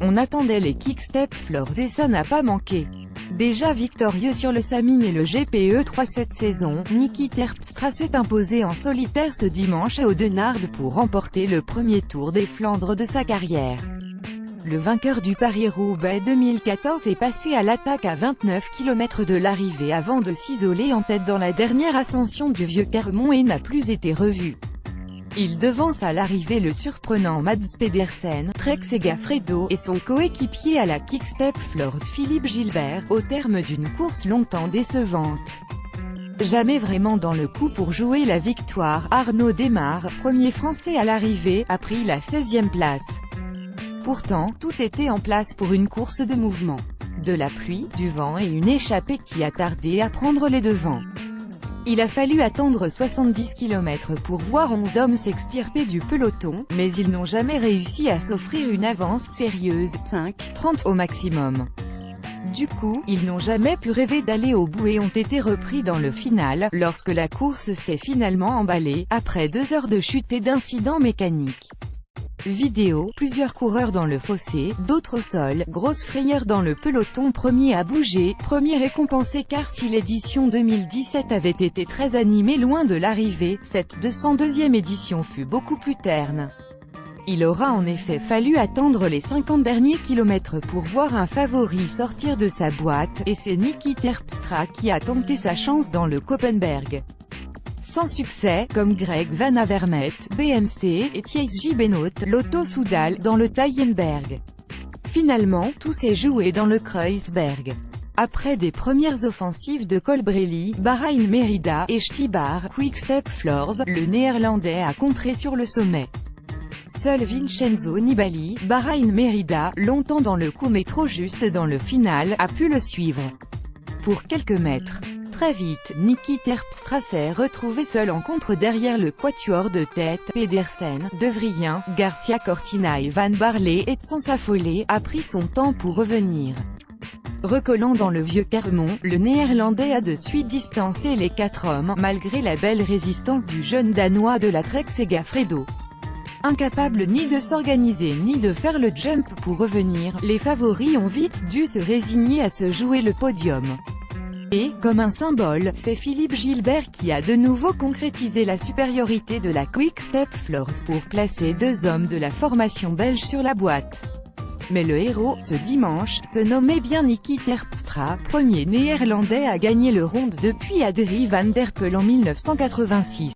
On attendait les Quick-Step Floors et ça n'a pas manqué. Déjà victorieux sur le Samyn et le GPE3 cette saison, Niki Terpstra s'est imposé en solitaire ce dimanche à Audenarde pour remporter le premier Tour des Flandres de sa carrière. Le vainqueur du Paris-Roubaix 2014 est passé à l'attaque à 29 km de l'arrivée avant de s'isoler en tête dans la dernière ascension du Vieux-Carmont et n'a plus été revu. Il devance à l'arrivée le surprenant Mads Pedersen, Trek Segafredo, et son coéquipier à la Quick-Step Floors Philippe Gilbert, au terme d'une course longtemps décevante. Jamais vraiment dans le coup pour jouer la victoire, Arnaud Démare, premier français à l'arrivée, a pris la 16e place. Pourtant, tout était en place pour une course de mouvement. De la pluie, du vent et une échappée qui a tardé à prendre les devants. Il a fallu attendre 70 km pour voir 11 hommes s'extirper du peloton, mais ils n'ont jamais réussi à s'offrir une avance sérieuse, 5:30 au maximum. Du coup, ils n'ont jamais pu rêver d'aller au bout et ont été repris dans le final, lorsque la course s'est finalement emballée, après 2 heures de chute et d'incidents mécaniques. Vidéo, plusieurs coureurs dans le fossé, d'autres au sol, grosse frayeur dans le peloton, premier à bouger, premier récompensé car si l'édition 2017 avait été très animée loin de l'arrivée, cette 202e édition fut beaucoup plus terne. Il aura en effet fallu attendre les 50 derniers kilomètres pour voir un favori sortir de sa boîte, et c'est Niki Terpstra qui a tenté sa chance dans le Koppenberg. Sans succès, comme Greg Van Avermaet, BMC, et Thijs Benoot, Lotto Soudal, dans le Taillenberg. Finalement, tout s'est joué dans le Kreuzberg. Après des premières offensives de Colbrelli, Bahrain Merida, et Stibar, Quick-Step Floors, le Néerlandais a contré sur le sommet. Seul Vincenzo Nibali, Bahrain Merida, longtemps dans le coup mais trop juste dans le final, a pu le suivre. Pour quelques mètres. Très vite, Niki Terpstra s'est retrouvé seul en contre derrière le quatuor de tête, Pedersen, De Vries, Garcia Cortina et Van Barle, et sans s'affoler, a pris son temps pour revenir. Recollant dans le Vieux-Carmont, le Néerlandais a de suite distancé les 4 hommes, malgré la belle résistance du jeune Danois de la Trek Segafredo. Incapables ni de s'organiser ni de faire le jump pour revenir, les favoris ont vite dû se résigner à se jouer le podium. Et, comme un symbole, c'est Philippe Gilbert qui a de nouveau concrétisé la supériorité de la Quick-Step Floors pour placer 2 hommes de la formation belge sur la boîte. Mais le héros, ce dimanche, se nommait bien Niki Terpstra, premier néerlandais à gagner le ronde depuis Adrie van der Poel en 1986.